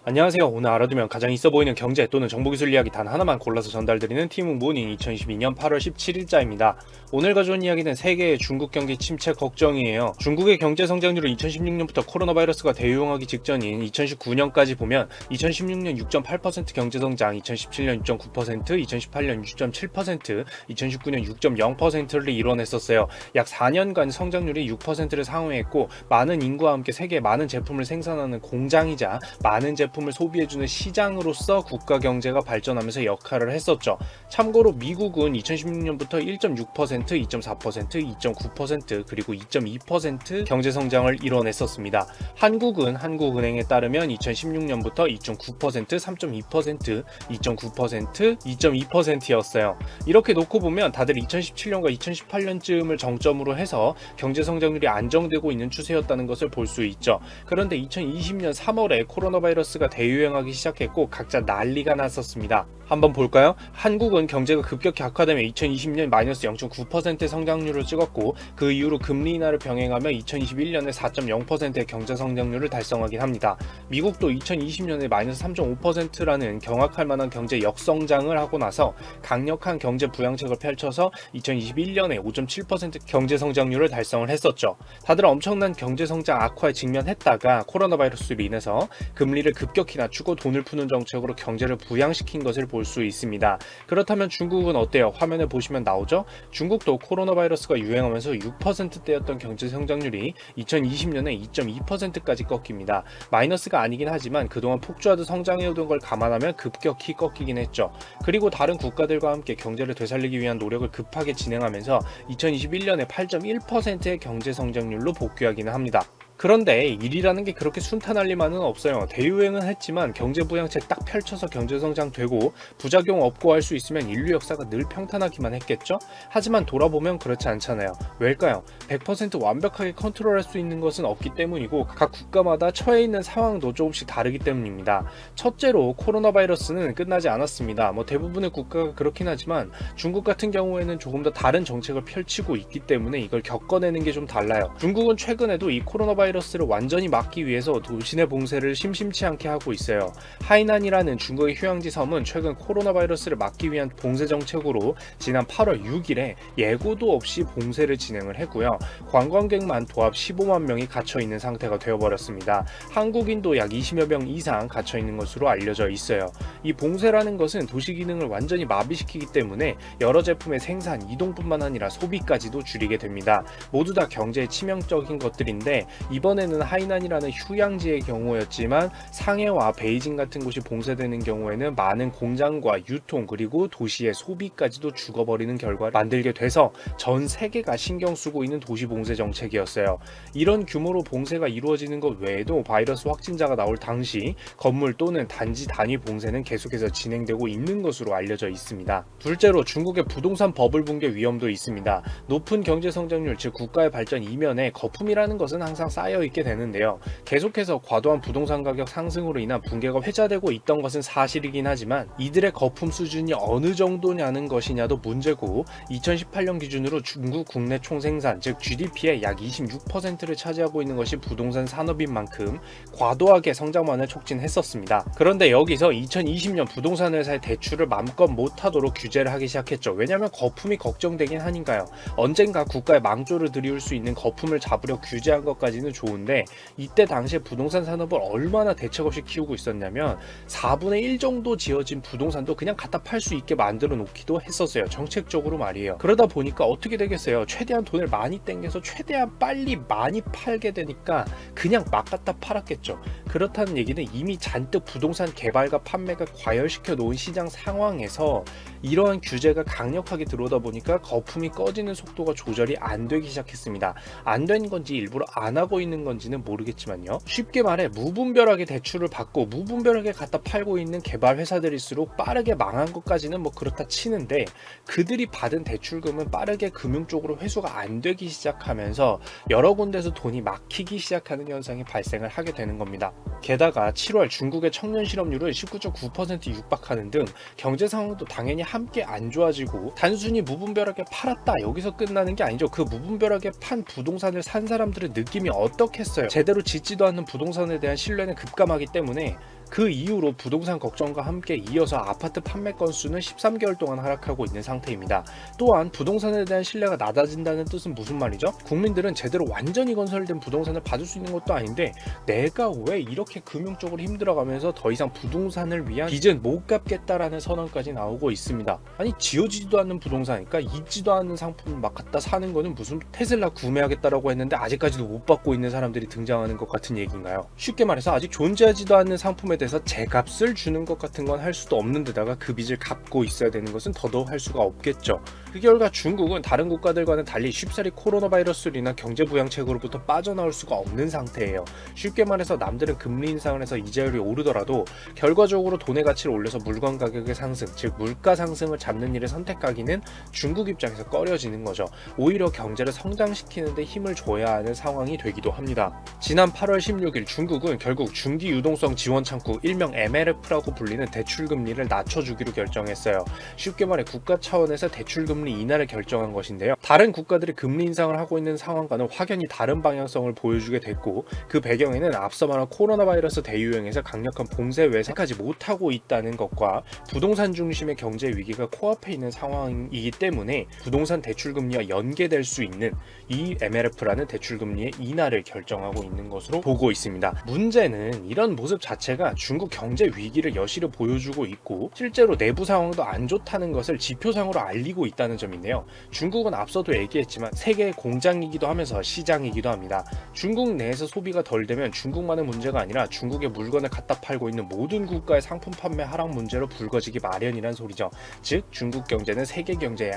안녕하세요. 오늘 알아두면 가장 있어 보이는 경제 또는 정보기술 이야기 단 하나만 골라서 전달드리는 티묵 모닝 2022년 8월 17일자입니다. 오늘 가져온 이야기는 세계의 중국 경기 침체 걱정이에요. 중국의 경제 성장률은 2016년부터 코로나 바이러스가 대유행하기 직전인 2019년까지 보면 2016년 6.8% 경제 성장, 2017년 6.9%, 2018년 6.7%, 2019년 6.0%를 이뤄냈었어요. 약 4년간 성장률이 6%를 상회했고, 많은 인구와 함께 세계의 많은 제품을 생산하는 공장이자 많은 제품을 소비해주는 시장으로서 국가 경제가 발전하면서 역할을 했었죠. 참고로 미국은 2016년부터 1.6%, 2.4%, 2.9% 그리고 2.2% 경제 성장을 이뤄냈었습니다. 한국은 한국은행에 따르면 2016년부터 2.9%, 3.2%, 2.9%, 2.2%였어요. 이렇게 놓고 보면 다들 2017년과 2018년쯤을 정점으로 해서 경제 성장률이 안정되고 있는 추세였다는 것을 볼 수 있죠. 그런데 2020년 3월에 코로나 바이러스가 대유행하기 시작했고 각자 난리가 났었습니다. 한번 볼까요? 한국은 경제가 급격히 악화되며 2020년 마이너스 0.9%의 성장률을 찍었고, 그 이후로 금리 인하를 병행하며 2021년에 4.0%의 경제 성장률을 달성하긴 합니다. 미국도 2020년에 마이너스 3.5%라는 경악할 만한 경제 역성장을 하고 나서 강력한 경제 부양책을 펼쳐서 2021년에 5.7% 경제 성장률을 달성을 했었죠. 다들 엄청난 경제 성장 악화에 직면했다가 코로나 바이러스로 인해서 금리를 급격히 낮추고 돈을 푸는 정책으로 경제를 부양시킨 것을 볼 수 있습니다. 그렇다면 중국은 어때요? 화면에 보시면 나오죠? 중국도 코로나 바이러스가 유행하면서 6%대였던 경제 성장률이 2020년에 2.2%까지 꺾입니다. 마이너스가 아니긴 하지만 그동안 폭주하듯 성장해오던 걸 감안하면 급격히 꺾이긴 했죠. 그리고 다른 국가들과 함께 경제를 되살리기 위한 노력을 급하게 진행하면서 2021년에 8.1%의 경제 성장률로 복귀하기는 합니다. 그런데 일이라는 게 그렇게 순탄할 리만은 없어요. 대유행은 했지만 경제 부양책 딱 펼쳐서 경제 성장되고 부작용 없고 할 수 있으면 인류 역사가 늘 평탄하기만 했겠죠? 하지만 돌아보면 그렇지 않잖아요. 왜일까요? 100% 완벽하게 컨트롤할 수 있는 것은 없기 때문이고, 각 국가마다 처해 있는 상황도 조금씩 다르기 때문입니다. 첫째로 코로나 바이러스는 끝나지 않았습니다. 대부분의 국가가 그렇긴 하지만 중국 같은 경우에는 조금 더 다른 정책을 펼치고 있기 때문에 이걸 겪어내는 게 좀 달라요. 중국은 최근에도 이 코로나 바이러스를 완전히 막기 위해서 도시 내 봉쇄를 심심치 않게 하고 있어요. 하이난이라는 중국의 휴양지 섬은 최근 코로나 바이러스를 막기 위한 봉쇄 정책으로 지난 8월 6일에 예고도 없이 봉쇄를 진행을 했고요. 관광객만 도합 15만 명이 갇혀 있는 상태가 되어버렸습니다. 한국인도 약 20여 명 이상 갇혀 있는 것으로 알려져 있어요. 이 봉쇄라는 것은 도시 기능을 완전히 마비시키기 때문에 여러 제품의 생산, 이동뿐만 아니라 소비까지도 줄이게 됩니다. 모두 다 경제에 치명적인 것들인데, 이번에는 하이난이라는 휴양지의 경우였지만 상해와 베이징 같은 곳이 봉쇄되는 경우에는 많은 공장과 유통 그리고 도시의 소비까지도 죽어버리는 결과를 만들게 돼서 전 세계가 신경 쓰고 있는 도시 봉쇄 정책이었어요. 이런 규모로 봉쇄가 이루어지는 것 외에도 바이러스 확진자가 나올 당시 건물 또는 단지 단위 봉쇄는 계속해서 진행되고 있는 것으로 알려져 있습니다. 둘째로 중국의 부동산 버블 붕괴 위험도 있습니다. 높은 경제 성장률, 즉 국가의 발전 이면에 거품이라는 것은 항상 쌓여 있게 되는데요. 계속해서 과도한 부동산 가격 상승으로 인한 붕괴가 회자되고 있던 것은 사실이긴 하지만 이들의 거품 수준이 어느 정도냐는 것이냐도 문제고, 2018년 기준으로 중국 국내 총생산, 즉 GDP의 약 26%를 차지하고 있는 것이 부동산 산업인 만큼 과도하게 성장만을 촉진했었습니다. 그런데 여기서 2020년 부동산 회사의 대출을 마음껏 못하도록 규제를 하기 시작했죠. 왜냐하면 거품이 걱정되긴 하니까요. 언젠가 국가에 망조를 들이울 수 있는 거품을 잡으려 규제한 것까지는 좋은데, 이때 당시에 부동산 산업을 얼마나 대책 없이 키우고 있었냐면 4분의 1 정도 지어진 부동산도 그냥 갖다 팔 수 있게 만들어 놓기도 했었어요. 정책적으로 말이에요. 그러다 보니까 어떻게 되겠어요? 최대한 돈을 많이 땡겨서 최대한 빨리 많이 팔게 되니까 그냥 막 갖다 팔았겠죠. 그렇다는 얘기는 이미 잔뜩 부동산 개발과 판매가 과열시켜 놓은 시장 상황에서 이러한 규제가 강력하게 들어오다 보니까 거품이 꺼지는 속도가 조절이 안 되기 시작했습니다. 안 된 건지 일부러 안 하고 있는 건지는 모르겠지만요. 쉽게 말해 무분별하게 대출을 받고 무분별하게 갖다 팔고 있는 개발 회사들일수록 빠르게 망한 것까지는 그렇다 치는데, 그들이 받은 대출금은 빠르게 금융 쪽으로 회수가 안 되기 시작하면서 여러 군데서 돈이 막히기 시작하는 현상이 발생을 하게 되는 겁니다. 게다가 7월 중국의 청년 실업률은 19.9% 육박하는 등 경제 상황도 당연히 함께 안 좋아지고, 단순히 무분별하게 팔았다 여기서 끝나는 게 아니죠. 그 무분별하게 판 부동산을 산 사람들의 느낌이 어떻겠어요? 제대로 짓지도 않는 부동산에 대한 신뢰는 급감하기 때문에 그 이후로 부동산 걱정과 함께 이어서 아파트 판매 건수는 13개월 동안 하락하고 있는 상태입니다. 또한 부동산에 대한 신뢰가 낮아진다는 뜻은 무슨 말이죠? 국민들은 제대로 완전히 건설된 부동산을 받을 수 있는 것도 아닌데 내가 왜 이렇게 금융적으로 힘들어가면서 더 이상 부동산을 위한 빚은 못 갚겠다라는 선언까지 나오고 있습니다. 아니 지어지지도 않는 부동산이니까 있지도 않는 상품을 막 갖다 사는 거는 무슨 테슬라 구매하겠다라고 했는데 아직까지도 못 받고 있는 사람들이 등장하는 것 같은 얘기인가요? 쉽게 말해서 아직 존재하지도 않는 상품에 대해서 제값을 주는 것 같은 건 할 수도 없는 데다가 그 빚을 갚고 있어야 되는 것은 더더욱 할 수가 없겠죠. 그 결과 중국은 다른 국가들과는 달리 쉽사리 코로나 바이러스로 인한 경제 부양책으로부터 빠져나올 수가 없는 상태예요. 쉽게 말해서 남들은 금리 인상을 해서 이자율이 오르더라도 결과적으로 돈의 가치를 올려서 물건 가격의 상승, 즉 물가 상승을 잡는 일을 선택하기는 중국 입장에서 꺼려지는 거죠. 오히려 경제를 성장시키는 데 힘을 줘야 하는 상황이 되기도 합니다. 지난 8월 16일 중국은 결국 중기 유동성 지원 창구, 일명 MLF라고 불리는 대출 금리를 낮춰주기로 결정했어요. 쉽게 말해 국가 차원에서 대출 금리 인하를 결정한 것인데요. 다른 국가들이 금리 인상을 하고 있는 상황과는 확연히 다른 방향성을 보여주게 됐고, 그 배경에는 앞서 말한 코로나 바이러스 대유행에서 강력한 봉쇄 외상까지 못하고 있다는 것과 부동산 중심의 경제 위기가 코앞에 있는 상황이기 때문에 부동산 대출 금리와 연계될 수 있는 이 MLF라는 대출 금리의 인하를 결정하고 있는 것으로 보고 있습니다. 문제는 이런 모습 자체가 중국 경제 위기를 여실히 보여주고 있고 실제로 내부 상황도 안 좋다는 것을 지표상으로 알리고 있다는 점인데요. 중국은 앞서도 얘기했지만 세계의 공장이기도 하면서 시장이기도 합니다. 중국 내에서 소비가 덜 되면 중국만의 문제가 아니라 중국의 물건을 갖다 팔고 있는 모든 국가의 상품 판매 하락 문제로 불거지기 마련이란 소리죠. 즉 중국 경제는 세계 경제에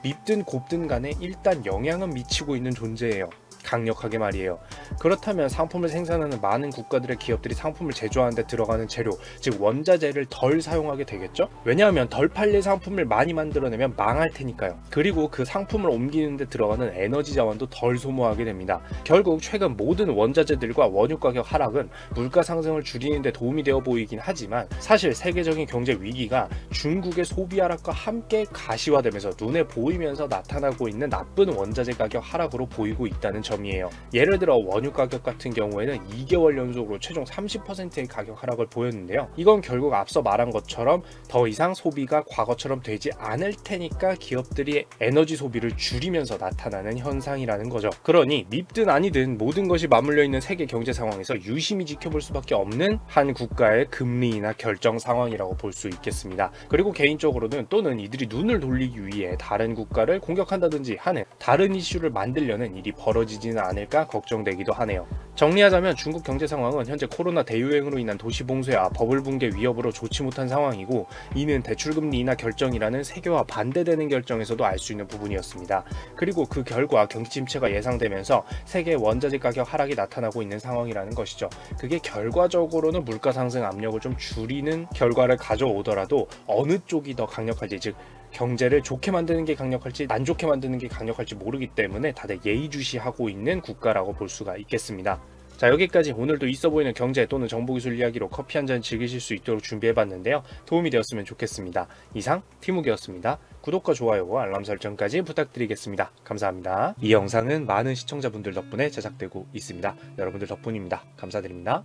밉든 곱든 간에 일단 영향은 미치고 있는 존재예요. 강력하게 말이에요. 그렇다면 상품을 생산하는 많은 국가들의 기업들이 상품을 제조하는 데 들어가는 재료, 즉 원자재를 덜 사용하게 되겠죠? 왜냐하면 덜 팔릴 상품을 많이 만들어내면 망할 테니까요. 그리고 그 상품을 옮기는 데 들어가는 에너지 자원도 덜 소모하게 됩니다. 결국 최근 모든 원자재들과 원유 가격 하락은 물가 상승을 줄이는 데 도움이 되어 보이긴 하지만 사실 세계적인 경제 위기가 중국의 소비 하락과 함께 가시화되면서 눈에 보이면서 나타나고 있는 나쁜 원자재 가격 하락으로 보이고 있다는 점이에요. 예를 들어 원유 가격 같은 경우에는 2개월 연속으로 최종 30%의 가격 하락을 보였는데요. 이건 결국 앞서 말한 것처럼 더 이상 소비가 과거처럼 되지 않을 테니까 기업들이 에너지 소비를 줄이면서 나타나는 현상이라는 거죠. 그러니 밉든 아니든 모든 것이 맞물려 있는 세계 경제 상황에서 유심히 지켜볼 수밖에 없는 한 국가의 금리 인하 결정 상황이라고 볼 수 있겠습니다. 그리고 개인적으로는 또는 이들이 눈을 돌리기 위해 다른 국가를 공격한다든지 하는 다른 이슈를 만들려는 일이 벌어지지는 않을까 걱정되기도 하네요. 정리하자면 중국 경제 상황은 현재 코로나 대유행으로 인한 도시 봉쇄와 버블 붕괴 위협으로 좋지 못한 상황이고, 이는 대출금리 인하 결정이라는 세계와 반대되는 결정에서도 알 수 있는 부분이었습니다. 그리고 그 결과 경기 침체가 예상되면서 세계 원자재 가격 하락이 나타나고 있는 상황이라는 것이죠. 그게 결과적으로는 물가 상승 압력을 좀 줄이는 결과를 가져오더라도 어느 쪽이 더 강력할지, 즉 경제를 좋게 만드는 게 강력할지 안 좋게 만드는 게 강력할지 모르기 때문에 다들 예의주시하고 있는 국가라고 볼 수가 있겠습니다. 자, 여기까지 오늘도 있어 보이는 경제 또는 정보기술 이야기로 커피 한잔 즐기실 수 있도록 준비해봤는데요. 도움이 되었으면 좋겠습니다. 이상 티묵이었습니다. 구독과 좋아요와 알람 설정까지 부탁드리겠습니다. 감사합니다. 이 영상은 많은 시청자분들 덕분에 제작되고 있습니다. 여러분들 덕분입니다. 감사드립니다.